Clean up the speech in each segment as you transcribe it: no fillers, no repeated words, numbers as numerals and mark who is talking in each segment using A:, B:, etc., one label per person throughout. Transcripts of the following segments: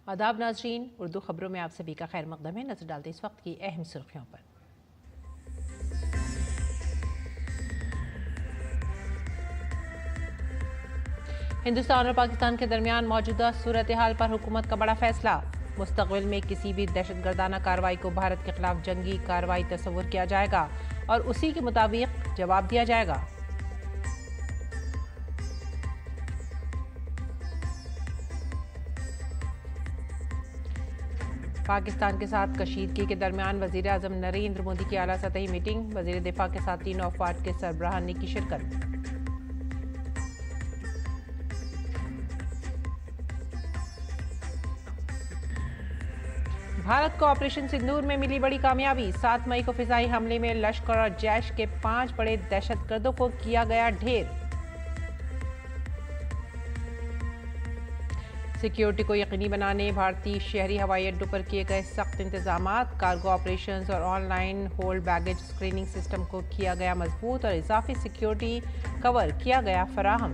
A: आदाब नाजरीन, उर्दू खबरों में आप सभी का खैर मकदम है। नजर डालते इस वक्त की अहम सुर्खियों पर। हिंदुस्तान और पाकिस्तान के दरमियान मौजूदा सूरत हाल पर हुकूमत का बड़ा फैसला। मुस्तकबिल में किसी भी दहशतगर्दाना कार्रवाई को भारत के खिलाफ जंगी कार्रवाई तस्वुर किया जाएगा और उसी के मुताबिक जवाब दिया जाएगा। पाकिस्तान के साथ कशीदगी के दरमियान वजीर आजम नरेंद्र मोदी की आला सतही मीटिंग। वजीर दिफा के साथ तीनों अफवाज के सरबराहान ने की शिरकत। भारत को ऑपरेशन सिंदूर में मिली बड़ी कामयाबी। 7 मई को फिजाई हमले में लश्कर और जैश के 5 बड़े दहशतगर्दों को किया गया ढेर। सिक्योरिटी को यकीनी बनाने भारतीय शहरी हवाई अड्डों पर किए गए सख्त इंतजामात। कार्गो ऑपरेशंस और online hold baggage screening system को किया गया मजबूत और इजाफी सिक्योरिटी कवर किया गया फराहम।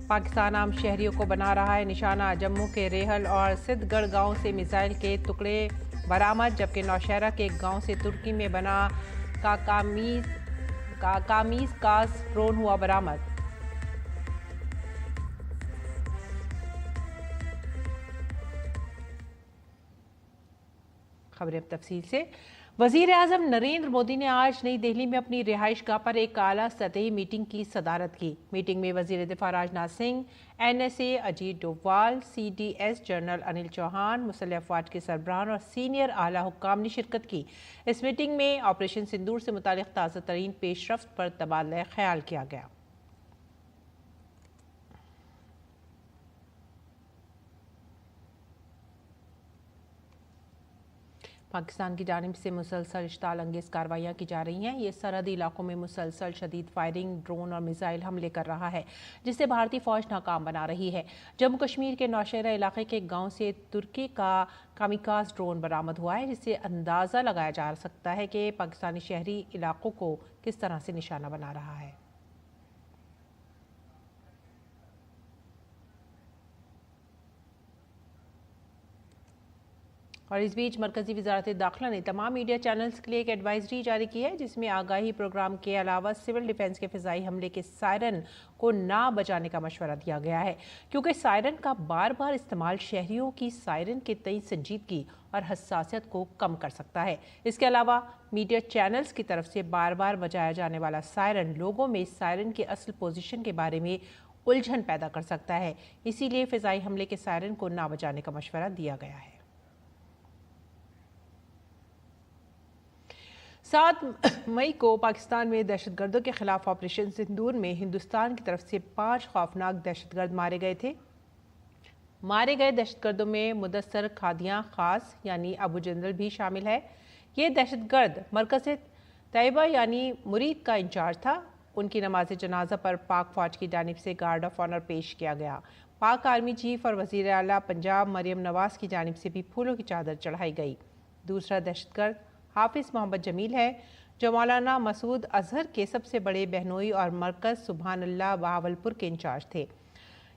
A: पाकिस्तान आम शहरियों को बना रहा है निशाना। जम्मू के रेहल और सिद्धगढ़ गांव से मिसाइल के टुकड़े बरामद, जबकि नौशहरा के एक गांव से तुर्की में बना कामीज कास ड्रोन हुआ बरामद। खबरें अब तफसील से। वजीर आजम नरेंद्र मोदी ने आज नई दिल्ली में अपनी रिहाइशगाह पर एक आला सतही मीटिंग की सदारत की। मीटिंग में वजीर दिफा Rajnath Singh, NSA Ajit Doval, CDS general Anil Chauhan, मुसल्लह अफवाज के सरबराहान और सीनियर आला हुक्काम ने शिरकत की। इस मीटिंग में ऑपरेशन सिंदूर से मुतालिक ताज़ा तरीन पेशरफ्त पर तबादला ख्याल किया गया। पाकिस्तान की जानिब से मुसलसल इश्ताल अंगेज़ कार्रवाइयाँ की जा रही हैं। ये सरहदी इलाकों में मुसलसल शदीद फायरिंग, ड्रोन और मिसाइल हमले कर रहा है, जिससे भारतीय फ़ौज नाकाम बना रही है। जम्मू कश्मीर के नौशहरा इलाके के गांव से तुर्की का कामिकाज ड्रोन बरामद हुआ है, जिससे अंदाज़ा लगाया जा सकता है कि पाकिस्तानी शहरी इलाकों को किस तरह से निशाना बना रहा है। और इस बीच मरकजी वजारत दाखिला ने तमाम मीडिया चैनल्स के लिए एक एडवाइजरी जारी की है, जिसमें आगाही प्रोग्राम के अलावा सिविल डिफेंस के फ़िज़ाई हमले के सायरन को ना बजाने का मशवरा दिया गया है, क्योंकि सायरन का बार बार इस्तेमाल शहरियों की सायरन के तई संजीदगी और हसासियत को कम कर सकता है। इसके अलावा मीडिया चैनल्स की तरफ से बार बार बजाया जाने वाला सायरन लोगों में सायरन के असल पोजीशन के बारे में उलझन पैदा कर सकता है। इसीलिए फ़िज़ाई हमले के सायरन को ना बजाने का मशवरा दिया गया है। 7 मई को पाकिस्तान में दहशतगर्दों के खिलाफ ऑपरेशन सिंदूर में हिंदुस्तान की तरफ से 5 खौफनाक दहशतगर्द मारे गए थे। मारे गए दहशतगर्दों में मुदस्सर खादियां खास यानी अबू जंदल भी शामिल है। ये दहशतगर्द मरकज़ तैयबा यानी मुरीद का इंचार्ज था। उनकी नमाज जनाजा पर पाक फौज की जानिब से गार्ड ऑफ ऑनर पेश किया गया। पाक आर्मी चीफ और वज़ीर आला पंजाब मरियम नवाज की जानिब से भी फूलों की चादर चढ़ाई गई। दूसरा दहशतगर्द हाफिज़ मोहम्मद जमील है, जो मौलाना मसूद अजहर के सबसे बड़े बहनोई और मरकज़ सुबहान अल्लाह बहावलपुर के इंचार्ज थे।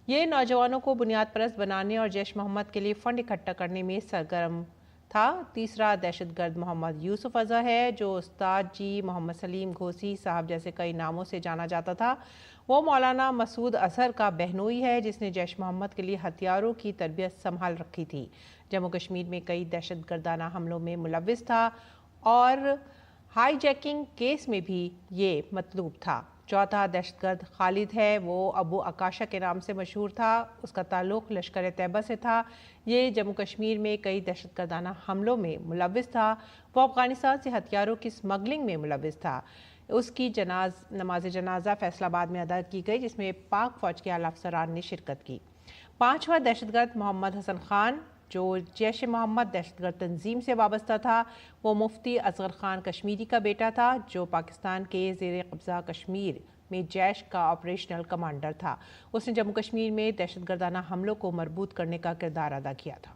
A: ये नौजवानों को बुनियाद परस्त बनाने और जैश मोहम्मद के लिए फ़ंड इकट्ठा करने में सरगर्म था। तीसरा दहशतगर्द मोहम्मद यूसुफ अज़हर है, जो उस्ताद जी मोहम्मद सलीम घोसी साहब जैसे कई नामों से जाना जाता था। वो मौलाना मसूद अजहर का बहनोई है, जिसने जैश मोहम्मद के लिए हथियारों की तरबियत संभाल रखी थी। जम्मू कश्मीर में कई दहशतगर्दाना हमलों में मुलव्विस था और हाईजैकिंग केस में भी ये मतलूब था। चौथा दहशतगर्द खालिद है, वो अबू अकाशा के नाम से मशहूर था। उसका ताल्लुक़ लश्कर तैयबा से था। ये जम्मू कश्मीर में कई दहशतगर्दाना हमलों में मुलव्विस था। वो अफ़गानिस्तान से हथियारों की स्मगलिंग में मुलव्विस था। उसकी नमाज जनाजा फैसलाबाद में अदा की गई, जिसमें पाक फ़ौज के आला अफसरान ने शिरकत की। 5वां दहशतगर्द मोहम्मद हसन खान, जो जैश मोहम्मद दहशतगर्द तंजीम से वाबस्ता था। वो मुफ्ती असगर खान कश्मीरी का बेटा था, जो पाकिस्तान के ज़ेर कब्ज़ा कश्मीर में जैश का ऑपरेशनल कमांडर था। उसने जम्मू कश्मीर में दहशतगर्दाना हमलों को मरबूत करने का किरदार अदा किया था।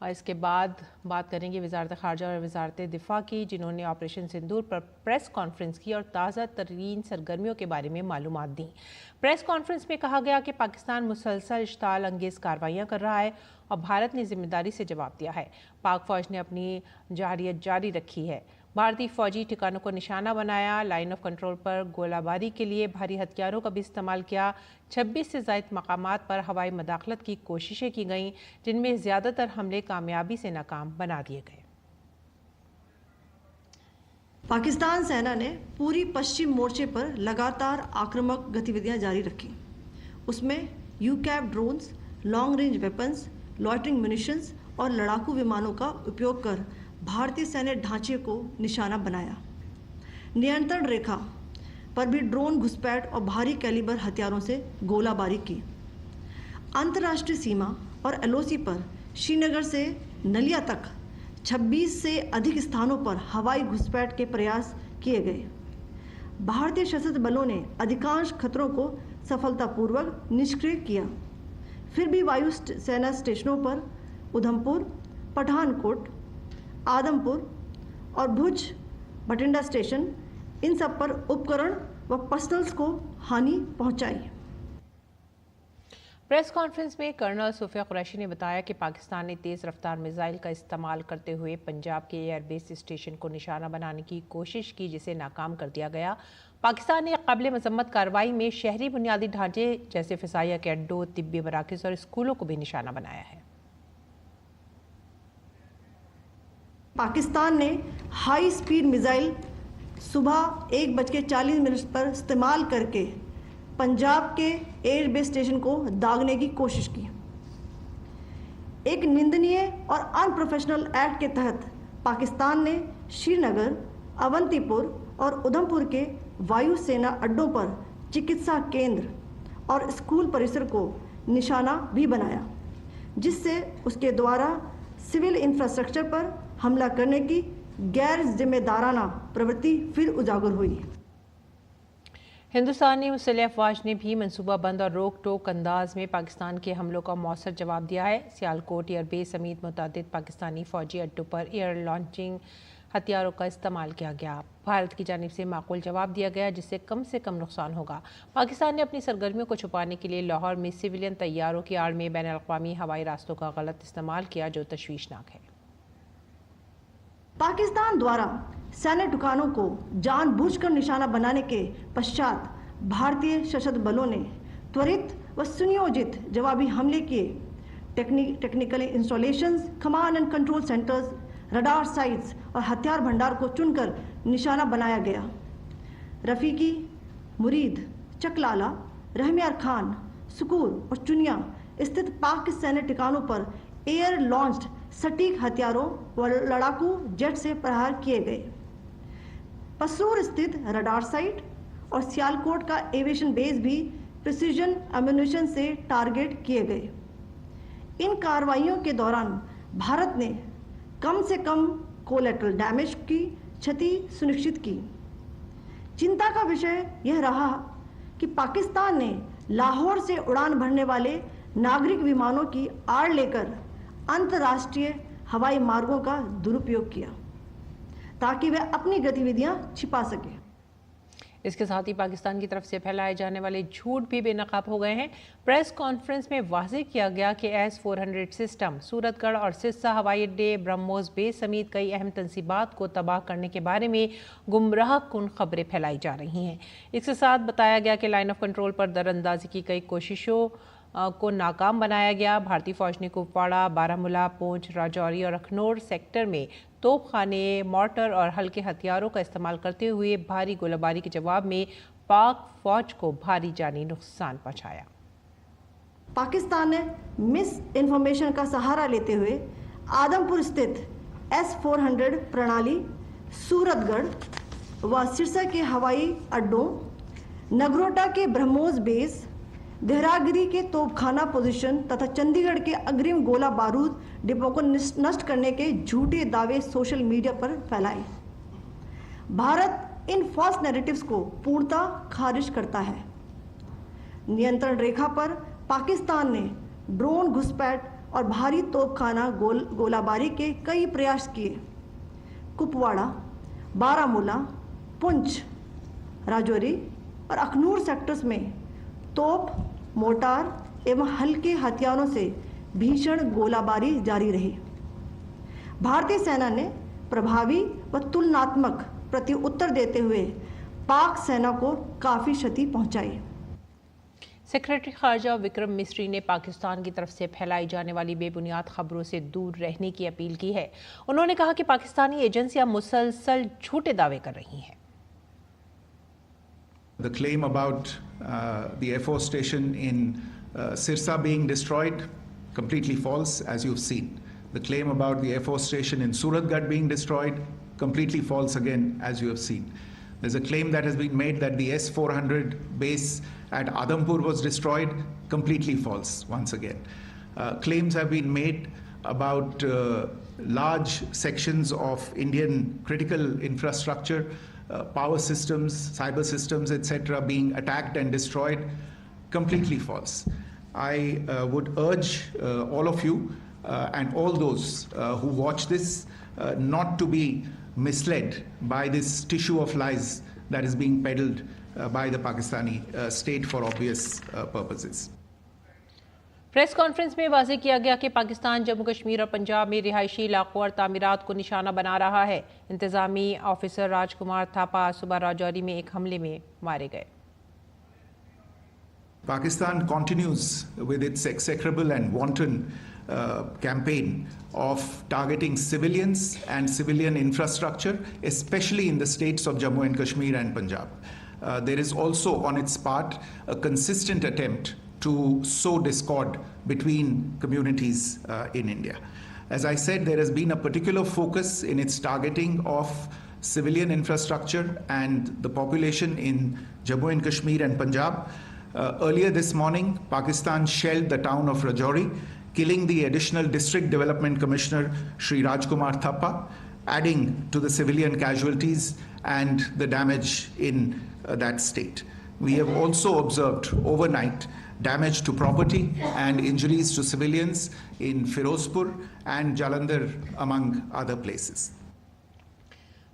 A: और इसके बाद बात करेंगे वजारत ख़ारजा और वजारत दिफा की, जिन्होंने ऑपरेशन सिंदूर पर प्रेस कॉन्फ्रेंस की और ताज़ा तरीन सरगर्मियों के बारे में मालूमात दी। प्रेस कॉन्फ्रेंस में कहा गया कि पाकिस्तान मुसलसल इश्ताल अंगेज़ कार्रवाइयाँ कर रहा है और भारत ने जिम्मेदारी से जवाब दिया है। पाक फ़ौज ने अपनी जारियत जारी रखी है। भारतीय फ़ौजी ठिकानों को निशाना बनाया, लाइन ऑफ कंट्रोल पर गोलाबारी के लिए भारी हथियारों का भी इस्तेमाल किया। 26 से ज़ायद मकामात पर हवाई मदाखलत की कोशिशें की गईं, जिनमें ज़्यादातर हमले कामयाबी से नाकाम बना दिए गए।
B: पाकिस्तान सेना ने पूरी पश्चिम मोर्चे पर लगातार आक्रामक गतिविधियां जारी रखी। उसमें UCAV drones, long range weapons, loitering munitions और लड़ाकू विमानों का उपयोग कर भारतीय सैन्य ढांचे को निशाना बनाया। नियंत्रण रेखा पर भी ड्रोन घुसपैठ और भारी कैलिबर हथियारों से गोलाबारी की। अंतर्राष्ट्रीय सीमा और एलओसी पर श्रीनगर से नलिया तक 26 से अधिक स्थानों पर हवाई घुसपैठ के प्रयास किए गए। भारतीय सशस्त्र बलों ने अधिकांश खतरों को सफलतापूर्वक निष्क्रिय किया। फिर भी वायु सेना स्टेशनों पर उधमपुर, पठानकोट, आदमपुर और भुज बठिंडा स्टेशन, इन सब पर उपकरण व पर्सनल्स को हानि पहुंचाई।
A: प्रेस कॉन्फ्रेंस में कर्नल सूफिया कुरैशी ने बताया कि पाकिस्तान ने तेज़ रफ्तार मिसाइल का इस्तेमाल करते हुए पंजाब के एयरबेस स्टेशन को निशाना बनाने की कोशिश की, जिसे नाकाम कर दिया गया। पाकिस्तान ने काबिल मजम्मत कार्रवाई में शहरी बुनियादी ढांचे जैसे फिसाइया के अड्डों, तिब्बी मराकज़ और स्कूलों को भी निशाना बनाया है।
B: पाकिस्तान ने हाई स्पीड मिसाइल सुबह 1:40 पर इस्तेमाल करके पंजाब के एयरबेस स्टेशन को दागने की कोशिश की। एक निंदनीय और अनप्रोफेशनल एक्ट के तहत पाकिस्तान ने श्रीनगर, अवंतीपुर और उधमपुर के वायु सेना अड्डों पर चिकित्सा केंद्र और स्कूल परिसर को निशाना भी बनाया, जिससे उसके द्वारा सिविल इंफ्रास्ट्रक्चर पर हमला करने की गैर जिम्मेदाराना प्रवृत्ति फिर उजागर हुई।
A: हिंदुस्तानी मुसल्लह अफवाज ने भी मनसूबाबंद और रोक टोक अंदाज में पाकिस्तान के हमलों का मौसर जवाब दिया है। सियालकोट एयरबेस समेत मुतअद्दिद पाकिस्तानी फौजी अड्डों पर एयर लॉन्चिंग हथियारों का इस्तेमाल किया गया। भारत की जानिब से माकूल जवाब दिया गया, जिससे कम नुकसान होगा। पाकिस्तान ने अपनी सरगर्मियों को छुपाने के लिए लाहौर में सिविलियन तैयारों की आड़ में बैनुल-अक़वामी हवाई रास्तों का गलत इस्तेमाल किया, जो तशवीशनाक है।
B: पाकिस्तान द्वारा सैन्य ठिकानों को जानबूझकर निशाना बनाने के पश्चात भारतीय सशस्त्र बलों ने त्वरित व सुनियोजित जवाबी हमले किए। Technical installations, command and control centres, radar sites और हथियार भंडार को चुनकर निशाना बनाया गया। रफीकी, मुरीद, चकलाला, रहमियार खान, सुकूर और चुनिया स्थित पाक सैन्य ठिकानों पर एयर लॉन्च्ड सटीक हथियारों व लड़ाकू जेट से प्रहार किए गए। पसूर स्थित रडार साइट और सियालकोट का एविएशन बेस भी प्रिसीजन एम्यूनिशन से टारगेट किए गए। इन कार्रवाइयों के दौरान भारत ने कम से कम कोलैटरल डैमेज की क्षति सुनिश्चित की। चिंता का विषय यह रहा कि पाकिस्तान ने लाहौर से उड़ान भरने वाले नागरिक विमानों की आड़ लेकर अंतर्राष्ट्रीय हवाई मार्गों का दुरुपयोग किया, ताकि वह अपनी गतिविधियां छिपा सके।
A: इसके साथ ही पाकिस्तान की तरफ से फैलाए जाने वाले झूठ भी बेनकाब हो गए हैं। प्रेस कॉन्फ्रेंस में वाज़ेह किया गया कि S-400 सिस्टम सूरतगढ़ और सिरसा हवाई अड्डे, ब्रह्मोस बेस समेत कई अहम तंसीबात को तबाह करने के बारे में गुमराह कुन खबरें फैलाई जा रही हैं। इसके साथ बताया गया कि लाइन ऑफ कंट्रोल पर दरअंदाजी की कई कोशिशों को नाकाम बनाया गया। भारतीय फौज ने कुपवाड़ा, बारामूला, पूंछ, राजौरी और अखनौर सेक्टर में तोपखाने, मोर्टर और हल्के हथियारों का इस्तेमाल करते हुए भारी गोलाबारी के जवाब में पाक फौज को भारी जानी नुकसान पहुंचाया।
B: पाकिस्तान ने मिस इन्फॉर्मेशन का सहारा लेते हुए आदमपुर स्थित S-400 प्रणाली, सूरतगढ़ व सिरसा के हवाई अड्डों, नगरोटा के ब्रह्मोस बेस, देहरागिरी के तोपखाना पोजीशन तथा चंडीगढ़ के अग्रिम गोला बारूद डिपो को नष्ट करने के झूठे दावे सोशल मीडिया पर फैलाए। भारत इन फॉल्स नैरेटिव्स को पूर्णतः खारिज करता है। नियंत्रण रेखा पर पाकिस्तान ने ड्रोन घुसपैठ और भारी तोपखाना गोलाबारी के कई प्रयास किए। कुपवाड़ा, बारामूला, पुंछ, राजौरी और अखनूर सेक्टर्स में तोप, मोर्टार एवं हल्के हथियारों से भीषण गोलाबारी जारी रही। भारतीय सेना ने प्रभावी व तुलनात्मक प्रत्युत्तर देते हुए पाक सेना को काफ़ी क्षति पहुंचाई।
A: सेक्रेटरी खारजा विक्रम मिस्री ने पाकिस्तान की तरफ से फैलाई जाने वाली बेबुनियाद खबरों से दूर रहने की अपील की है। उन्होंने कहा कि पाकिस्तानी एजेंसियां मुसलसल झूठे दावे कर रही हैं।
C: The claim about the Air Force station in Sirsa being destroyed, completely false, as you've seen. The claim about the Air Force station in Suratgarh being destroyed, completely false again, as you have seen. There's a claim that has been made that the S-400 base at Adampur was destroyed, completely false once again. Claims have been made about large sections of Indian critical infrastructure, power systems, cyber systems, etc. being attacked and destroyed, completely false. I would urge all of you and all those who watch this not to be misled by this tissue of lies that is being peddled by the Pakistani state for obvious purposes.
A: Press conference में वाज़ेह किया गया कि पाकिस्तान जम्मू कश्मीर और पंजाब में रिहायशी इलाकों और तामीरात को निशाना बना रहा है। इंतजामी ऑफिसर राजकुमार थापा सुबह राजौरी में एक हमले में मारे गए।
C: Pakistan continues with its execrable and wanton campaign of targeting civilians and civilian infrastructure, especially in the states of Jammu and Kashmir and Punjab. There is also on its part a consistent attempt to sow discord between communities in India. As I said, there has been a particular focus in its targeting of civilian infrastructure and the population in Jammu and Kashmir and Punjab. Earlier this morning, Pakistan shelled the town of Rajouri, killing the additional District Development Commissioner, Shri Rajkumar Thappa, adding to the civilian casualties and the damage in that state. We have also observed overnight damage to property and injuries to civilians in Firozpur and Jalandhar, among other places.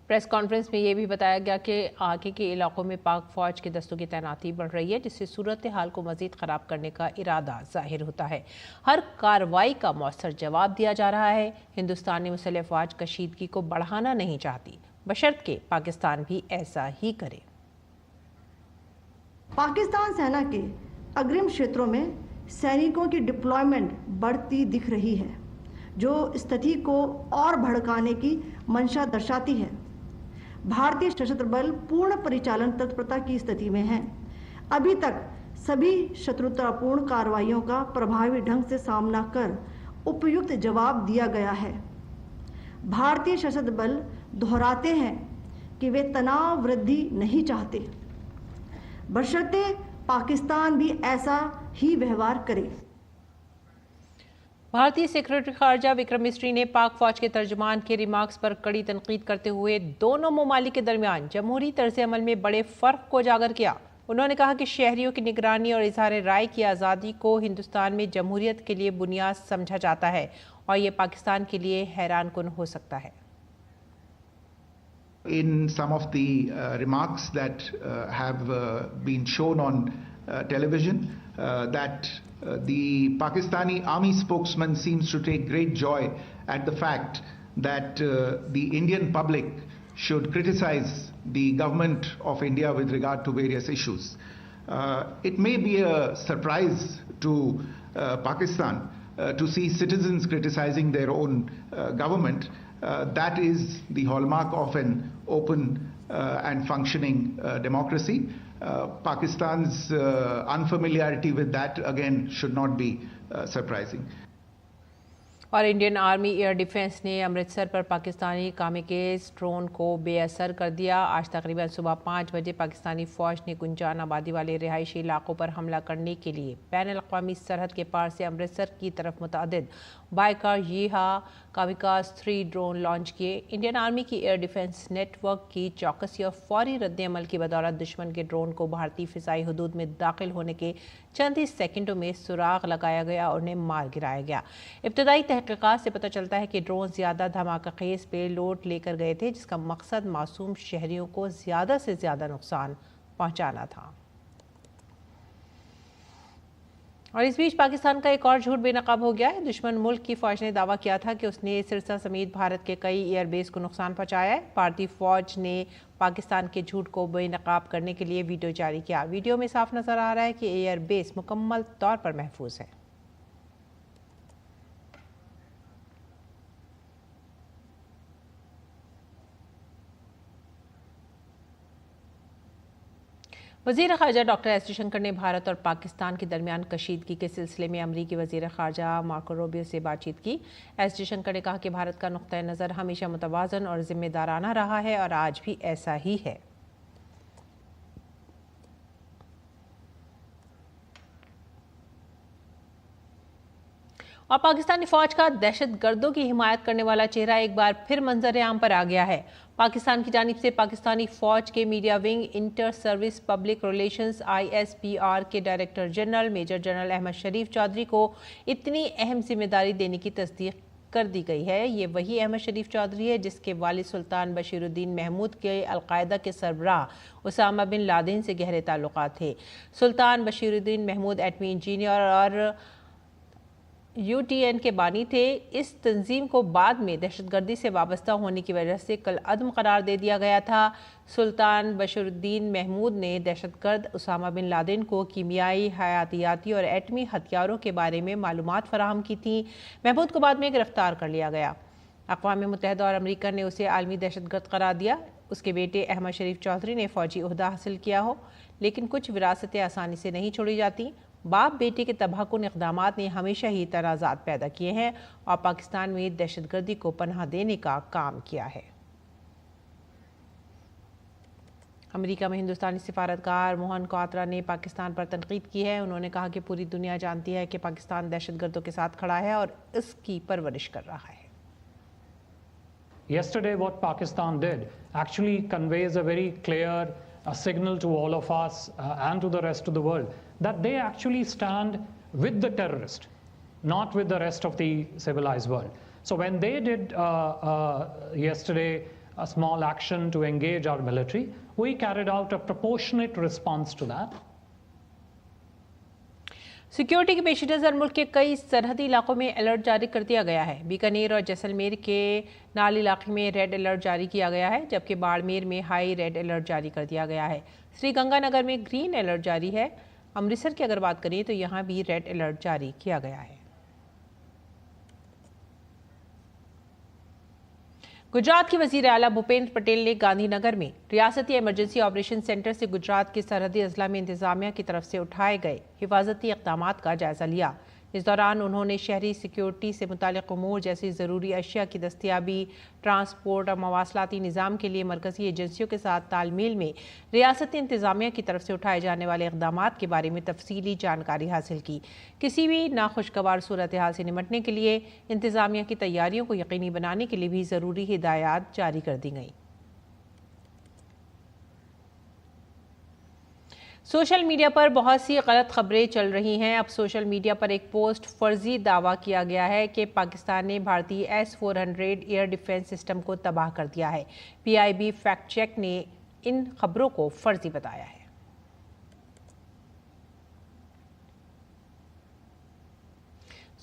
A: Press conference में ये भी बताया गया कि आगे के इलाकों में पाक फौज के दस्तों की तैनाती बढ़ रही है, जिससे सूरत हाल को मजीद ख़राब करने का इरादा जाहिर होता है। हर कार्रवाई का मौसर जवाब दिया जा रहा है। हिंदुस्तानी मुसल्लह फ़ौज कशीदगी को बढ़ाना नहीं चाहती, बशर्ते पाकिस्तान भी ऐसा ही करे।
B: पाकिस्तान सेना के अग्रिम क्षेत्रों में सैनिकों की डिप्लॉयमेंट बढ़ती दिख रही है, जो स्थिति को और भड़काने की मंशा दर्शाती है। भारतीय सशस्त्र बल पूर्ण परिचालन तत्परता की स्थिति में हैं। अभी तक सभी शत्रुतापूर्ण कार्रवाइयों का प्रभावी ढंग से सामना कर उपयुक्त जवाब दिया गया है। भारतीय सशस्त्र बल दोहराते हैं कि वे तनाव वृद्धि नहीं चाहते, बशर्ते पाकिस्तान भी ऐसा ही व्यवहार करे।
A: भारतीय सेक्रेटरी खारजा विक्रम मिस्री ने पाक फौज के तर्जुमान के रिमार्क्स पर कड़ी तनकीद करते हुए दोनों ममालिक के दरमियान जमहूरी तर्ज अमल में बड़े फ़र्क को उजागर किया। उन्होंने कहा कि शहरियों की निगरानी और इजहार राय की आज़ादी को हिंदुस्तान में जमहूरियत के लिए बुनियाद समझा जाता है और ये पाकिस्तान के लिए हैरान कुन हो सकता है।
C: In some of the remarks that have been shown on television, that the Pakistani army spokesman seems to take great joy at the fact that the Indian public should criticize the government of India with regard to various issues. It may be a surprise to Pakistan to see citizens criticizing their own government. That is the hallmark of an open and functioning democracy. Pakistan's unfamiliarity with that again should not be surprising.
A: और Indian army air defence ने अमृतसर पर Pakistani kamikaze drone को बेअसर कर दिया। आज तकरीबन सुबह 5 बजे पाकिस्तानी फ़ौज ने गुंजान आबादी वाले रिहायशी इलाकों पर हमला करने के लिए बैन-अल-अक़वामी सरहद के पार से अमृतसर की तरफ मुतअद्दिद बाइकार यीहा कामिकाज 3 ड्रोन लॉन्च किए। इंडियन आर्मी की एयर डिफेंस नेटवर्क की चौकसी और फौरी रद्द-ए-अमल की बदौलत दुश्मन के ड्रोन को भारतीय फ़िज़ाई हदूद में दाखिल होने के चंद ही सेकंडों में सुराग लगाया गया और उन्हें मार गिराया गया। इब्तदाई तहक़ीक़ात से पता चलता है कि ड्रोन ज़्यादा धमाकाखेज़ पेलोड लेकर गए थे, जिसका मकसद मासूम शहरियों को ज़्यादा से ज़्यादा नुकसान पहुँचाना था। और इस बीच पाकिस्तान का एक और झूठ बेनकाब हो गया है। दुश्मन मुल्क की फ़ौज ने दावा किया था कि उसने सिरसा समेत भारत के कई एयरबेस को नुकसान पहुंचाया है। भारतीय फ़ौज ने पाकिस्तान के झूठ को बेनकाब करने के लिए वीडियो जारी किया। वीडियो में साफ नज़र आ रहा है कि एयरबेस मुकम्मल तौर पर महफूज है। वज़ीर ख़ारजा डॉक्टर एस जयशंकर ने भारत और पाकिस्तान के दरमियान कशीदगी के सिलसिले में अमरीकी वज़ीर ख़ारजा मार्को रूबियो से बातचीत की। एस जयशंकर ने कहा कि भारत का नुक़्ता नज़र हमेशा मुतवाज़न और ज़िम्मेदाराना रहा है और आज भी ऐसा ही है। और पाकिस्तानी फ़ौज का दहशतगर्दों की हिमायत करने वाला चेहरा एक बार फिर मंजर आम पर आ गया है। पाकिस्तान की जानिब से पाकिस्तानी फ़ौज के media wing inter service public relations ISPR के director general major general Ahmed Sharif Chaudhry को इतनी अहम जिम्मेदारी देने की तस्दीक कर दी गई है। ये वही अहमद शरीफ चौधरी है जिसके वालिद सुल्तान बशीरुद्दीन महमूद के अलकायदा के सरबराह उसामा बिन लादेन से गहरे ताल्लुकात थे। सुल्तान बशीरुद्दीन महमूद एटमी इंजीनियर और UTN के बानी थे। इस तंजीम को बाद में दहशतगर्दी से वाबस्ता होने की वजह से कल अदम करार दे दिया गया था। सुल्तान बशीरुद्दीन महमूद ने दहशतगर्द उसामा बिन लादेन को कीमियाई, हयातियाती और एटमी हथियारों के बारे में मालूमात फराहम की थी। महमूद को बाद में गिरफ्तार कर लिया गया। अक़वाम मुत्तहिदा और अमरीका ने उसे आलमी दहशतगर्द करार दिया। उसके बेटे अहमद शरीफ चौधरी ने फ़ौजी ओहदा हासिल किया हो, लेकिन कुछ विरासतें आसानी से नहीं छोड़ी जाती। बाप बेटे के तबाहकुन इक़दामात ने हमेशा ही तनाज़ात पैदा किए हैं और पाकिस्तान में दहशतगर्दी को पनाह देने का काम किया है। अमेरिका में हिंदुस्तानी सिफारतकार मोहन क्वात्रा ने पाकिस्तान पर तनकीद की है। उन्होंने कहा कि पूरी दुनिया जानती है कि पाकिस्तान दहशतगर्दों के साथ खड़ा है और इसकी परवरिश कर रहा है।
D: Yesterday, what Pakistan did actually conveys a very clear signal to all of us and to the rest of the world that they actually stand with the terrorist, not with the rest of the civilized world. So when they did yesterday a small action to engage our military, we carried out a proportionate response to that.
A: Security के पेश नज़र मुल्क के कई सरहदी इलाकों में alert जारी कर दिया गया है। बीकानेर और जैसलमेर के नाल इलाके में रेड अलर्ट जारी किया गया है, जबकि बाड़मेर में हाई रेड अलर्ट जारी कर दिया गया है। श्रीगंगानगर में ग्रीन अलर्ट जारी है। अमृतसर की अगर बात करें तो यहाँ भी रेड अलर्ट जारी किया गया है। गुजरात के वज़ीर आला भूपेंद्र पटेल ने गांधीनगर में रियासती इमरजेंसी ऑपरेशन सेंटर से गुजरात के सरहदी अजला में इंतजामिया की तरफ से उठाए गए हिफाजती इक़दामात का जायज़ा लिया। इस दौरान उन्होंने शहरी सिक्योरिटी से मुतालिक उमूर जैसी ज़रूरी अशिया की दस्तियाबी, ट्रांसपोर्ट और मवासलाती निज़ाम के लिए मरकज़ी एजेंसियों के साथ तालमेल में रियासती इंतजामिया की तरफ से उठाए जाने वाले इक़दामात के बारे में तफसीली जानकारी हासिल की। किसी भी नाखुशगवार सूरत हाल से निपटने के लिए इंतजामिया की तैयारियों को यकीनी बनाने के लिए भी ज़रूरी हिदायत जारी कर दी गई। सोशल मीडिया पर बहुत सी गलत खबरें चल रही हैं। अब सोशल मीडिया पर एक पोस्ट फर्जी दावा किया गया है कि पाकिस्तान ने भारतीय S-400 एयर डिफेंस सिस्टम को तबाह कर दिया है। PIB फैक्ट चेक ने इन खबरों को फर्जी बताया है।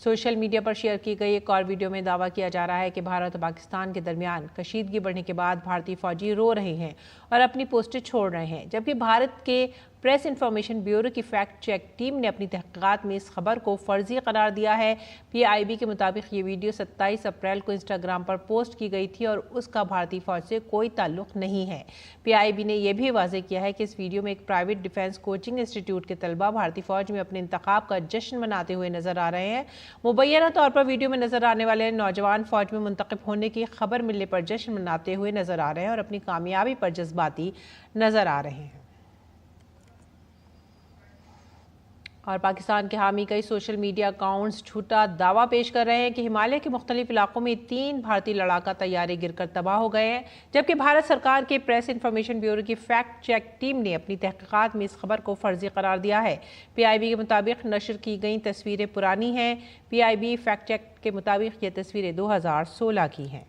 A: सोशल मीडिया पर शेयर की गई एक और वीडियो में दावा किया जा रहा है कि भारत और पाकिस्तान के दरमियान कशीदगी बढ़ने के बाद भारतीय फौजी रो रहे हैं और अपनी पोस्टें छोड़ रहे हैं, जबकि भारत के प्रेस इन्फॉर्मेशन ब्यूरो की फैक्ट चेक टीम ने अपनी तहकीकात में इस खबर को फर्जी करार दिया है। PIB के मुताबिक ये वीडियो 27 अप्रैल को इंस्टाग्राम पर पोस्ट की गई थी और उसका भारतीय फौज से कोई ताल्लुक नहीं है। PIB ने यह भी वाज़ेह किया है कि इस वीडियो में एक प्राइवेट डिफेंस कोचिंग इंस्टीट्यूट के तलबा भारतीय फौज में अपने इंतखाब का जश्न मनाते हुए नजर आ रहे हैं। मुबैना तौर पर वीडियो में नजर आने वाले नौजवान फौज में मुंतखब होने की खबर मिलने पर जश्न मनाते हुए नजर आ रहे हैं और अपनी कामयाबी पर जज्बाती नजर आ रहे हैं। और पाकिस्तान के हामी कई सोशल मीडिया अकाउंट्स झूठा दावा पेश कर रहे हैं कि हिमालय के मुख्तलिफ इलाकों में 3 भारतीय लड़ाका तैयारे गिरकर तबाह हो गए हैं, जबकि भारत सरकार के प्रेस इन्फॉर्मेशन ब्यूरो की फैक्ट चेक टीम ने अपनी तहकीकात में इस खबर को फर्जी करार दिया है। PIB के मुताबिक नशर की गई तस्वीरें पुरानी हैं। PIB फैक्ट चेक के मुताबिक ये तस्वीरें 2016 की हैं।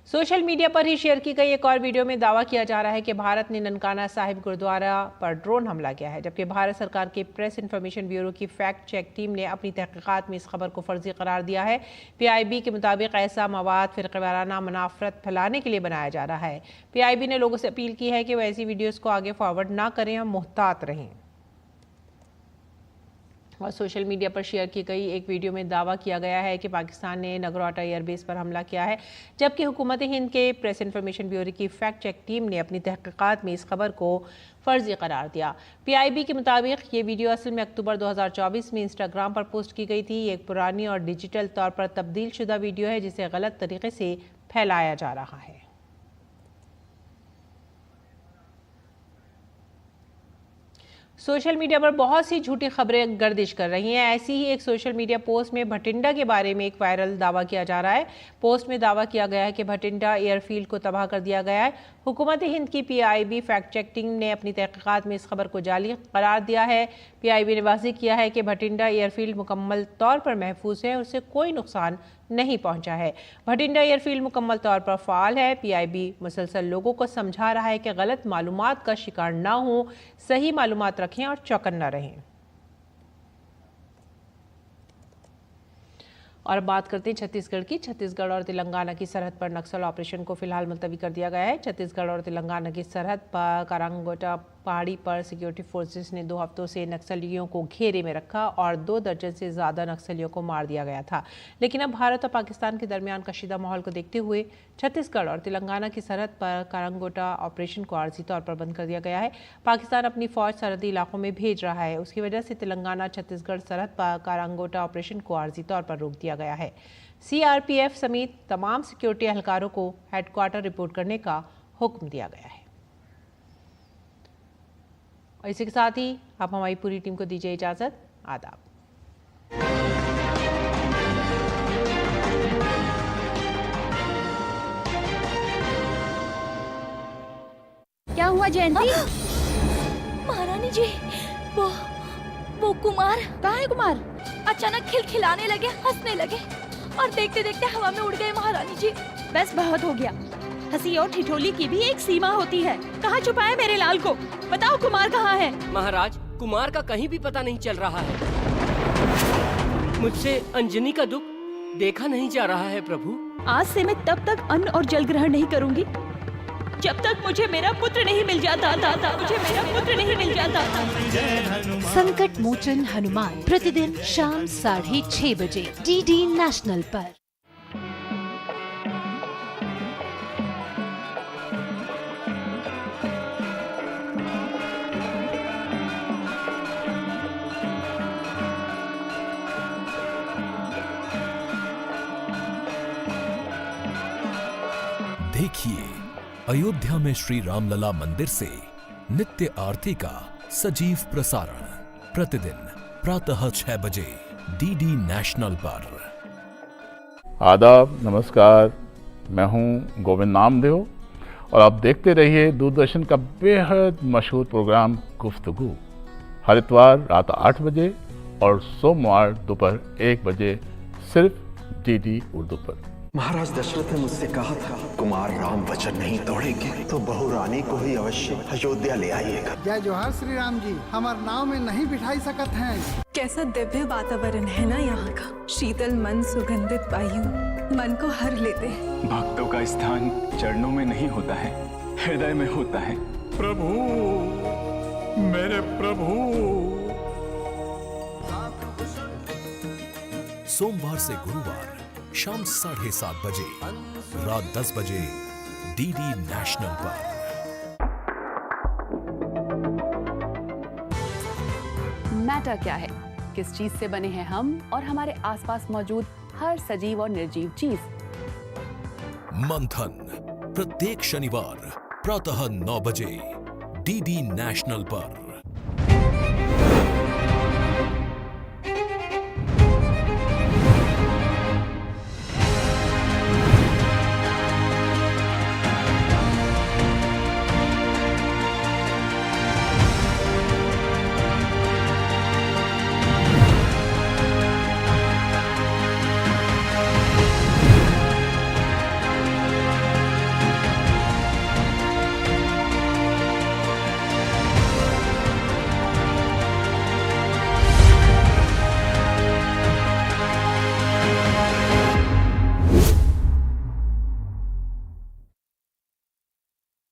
A: सोशल मीडिया पर ही शेयर की गई एक और वीडियो में दावा किया जा रहा है कि भारत ने ननकाना साहिब गुरुद्वारा पर ड्रोन हमला किया है, जबकि भारत सरकार के प्रेस इन्फॉर्मेशन ब्यूरो की फैक्ट चेक टीम ने अपनी तहकीकात में इस खबर को फर्जी करार दिया है। PIB के मुताबिक ऐसा मवाद फिरक़ेवाराना मुनाफरत फैलाने के लिए बनाया जा रहा है। PIB ने लोगों से अपील की है कि वो ऐसी वीडियोज़ को आगे फॉरवर्ड ना करें और मुहतात रहें। और सोशल मीडिया पर शेयर की गई एक वीडियो में दावा किया गया है कि पाकिस्तान ने नगरोटा एयरबेस पर हमला किया है, जबकि हुकूमत हिंद के प्रेस इन्फॉर्मेशन ब्यूरो की फैक्ट चेक टीम ने अपनी तहकीकात में इस खबर को फर्जी करार दिया। PIB के मुताबिक ये वीडियो असल में अक्टूबर 2024 में इंस्टाग्राम पर पोस्ट की गई थी। एक पुरानी और डिजिटल तौर पर तब्दील शुदा वीडियो है जिसे गलत तरीके से फैलाया जा रहा है। सोशल मीडिया पर बहुत सी झूठी खबरें गर्दिश कर रही हैं। ऐसी ही एक सोशल मीडिया पोस्ट में भटिंडा के बारे में एक वायरल दावा किया जा रहा है। पोस्ट में दावा किया गया है कि भटिंडा एयरफील्ड को तबाह कर दिया गया है। हुकूमत हिंद की PIB फैक्ट चेक टीम ने अपनी तहकीकात में इस खबर को जाली करार दिया है। PIB ने वाज़ेह किया है कि भटिंडा एयरफील्ड मुकम्मल तौर पर महफूज है और उससे कोई नुकसान नहीं पहुंचा है। भटिंडा एयरफील्ड मुकम्मल तौर पर फ़ाल है। PIB मुसलसल लोगों को समझा रहा है कि गलत मालूमात का शिकार ना हो, सही मालूमात रखें और चौकन्ना रहें। और बात करते हैं छत्तीसगढ़ की। छत्तीसगढ़ और तेलंगाना की सरहद पर नक्सल ऑपरेशन को फिलहाल मुलतवी कर दिया गया है। छत्तीसगढ़ और तेलंगाना की सरहद पर कारांगोटा पहाड़ी पर सिक्योरिटी फोर्सेस ने 2 हफ्तों से नक्सलियों को घेरे में रखा और 2 दर्जन से ज़्यादा नक्सलियों को मार दिया गया था। लेकिन अब भारत और पाकिस्तान के दरमियान कशीदा माहौल को देखते हुए छत्तीसगढ़ और तेलंगाना की सरहद पर कारांगोटा ऑपरेशन को आर्जी तौर पर बंद कर दिया गया है। पाकिस्तान अपनी फ़ौज सरहदी इलाकों में भेज रहा है। उसकी वजह से तेलंगाना छत्तीसगढ़ सरहद पर कारांगोटा ऑपरेशन को आर्जी तौर पर रोक दिया गया है। CRPF समेत तमाम सिक्योरिटी एहलकारों को हेडक्वार्टर रिपोर्ट करने का हुक्म दिया गया है। और इसी के साथ ही आप हमारी पूरी टीम को दीजिए इजाज़त। आदाब।
E: क्या हुआ जयंती? महारानी जी, वो कुमार कहाँ है? कुमार अचानक खिलखिलाने लगे, हंसने लगे और देखते देखते हवा में उड़ गए। महारानी जी बस बहुत हो गया। हंसी और ठिठोली की भी एक सीमा होती है। कहाँ छुपाए मेरे लाल को? बताओ कुमार कहाँ है?
F: महाराज, कुमार का कहीं भी पता नहीं चल रहा है। मुझसे अंजनी का दुख देखा नहीं जा रहा है प्रभु।
E: आज से मैं तब तक अन्न और जल ग्रहण नहीं करूंगी जब तक मुझे मेरा पुत्र नहीं मिल जाता।
G: संकट मोचन हनुमान प्रतिदिन शाम 6:30 बजे DD नेशनल पर।
H: देखिए अयोध्या में श्री रामलला मंदिर से नित्य आरती का सजीव प्रसारण प्रतिदिन प्रातः 6 बजे DD नेशनल पर।
I: आदाब, नमस्कार। मैं हूं गोविंद नामदेव और आप देखते रहिए दूरदर्शन का बेहद मशहूर प्रोग्राम गुफ्तगू, हर इतवार रात 8 बजे और सोमवार दोपहर 1 बजे सिर्फ DD उर्दू पर।
J: महाराज दशरथ ने मुझसे कहा था, कुमार राम वचन नहीं तोड़ेंगे तो बहू रानी को ही अवश्य अयोध्या ले आइएगा।
K: जय जोहार श्री राम जी, हमारे नाव में नहीं बिठाई सकत हैं।
L: कैसा दिव्य वातावरण है ना यहाँ का। शीतल मन, सुगंधित वायु मन को हर लेते हैं।
M: भक्तों का स्थान चरणों में नहीं होता है,
J: हृदय में होता है।
H: प्रभु, मेरे प्रभु। सोमवार से गुरुवार शाम 7:30 बजे, रात 10 बजे डीडी नेशनल पर।
M: मैटर क्या है, किस चीज से बने हैं हम और हमारे आसपास मौजूद हर सजीव और निर्जीव चीज।
H: मंथन प्रत्येक शनिवार प्रातः 9 बजे डीडी नेशनल पर।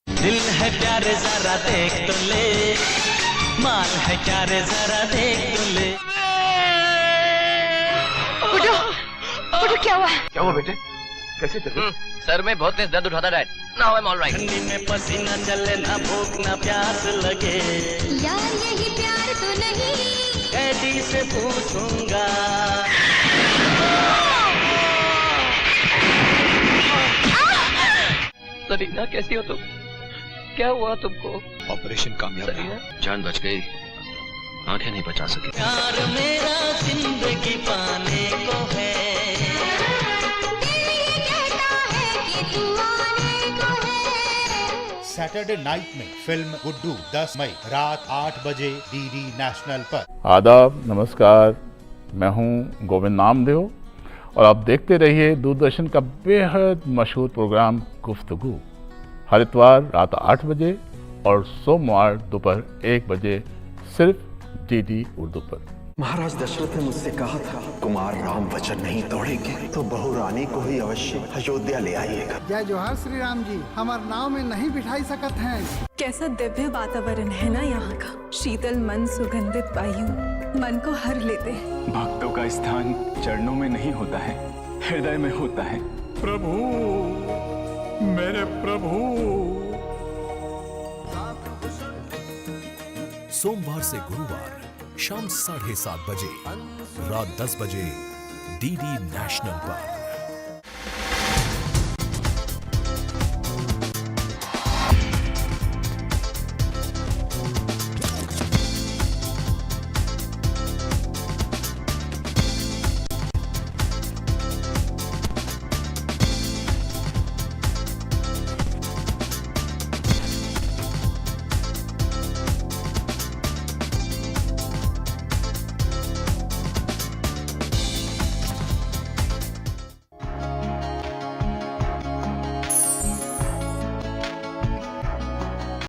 N: दिल है प्यारे जरा देख तो ले, माल है क्या रे जरा देख तो ले।
E: बुड्ढू, बुड्ढू क्या हुआ?
J: क्या हुआ बेटे? कैसे तबीयत?
F: सर में बहुत तेज दर्द उठाता dad. Now I am all right.
N: ठंडी में पसीना चले, ना भूख ना प्यास लगे।
E: यार यही प्यार तो नहीं,
N: कैदी से पूछूंगा।
F: सरीना कैसी हो तुम? क्या हुआ तुमको?
J: ऑपरेशन कामयाब रहा।
F: जान बच गई, आंखें नहीं बचा सकी।
N: प्यार मेरा जिंदगी पाने को है,
O: सैटरडे नाइट में फिल्म गुड्डू 10 मई रात 8 बजे डीडी नेशनल पर।
I: आदाब, नमस्कार। मैं हूं गोविंद नामदेव और आप देखते रहिए दूरदर्शन का बेहद मशहूर प्रोग्राम गुफ्तगू, हर इतवार रात 8 बजे और सोमवार दोपहर 1 बजे सिर्फ डीडी उर्दू पर।
J: महाराज दशरथ ने मुझसे कहा था, कुमार राम वचन नहीं तोड़ेंगे तो बहु रानी को ही अवश्य अयोध्या ले आइएगा।
K: जय जोहार श्री राम जी, हमार नाव में नहीं बिठाई सकत हैं।
L: कैसा दिव्य वातावरण है ना यहाँ का। शीतल मन, सुगंधित वायु मन को हर लेते हैं।
J: भक्तों का स्थान चरणों में नहीं होता है, हृदय में होता है।
H: प्रभु, मेरे प्रभु। सोमवार से गुरुवार शाम 7:30 बजे, रात 10 बजे डीडी नेशनल पर।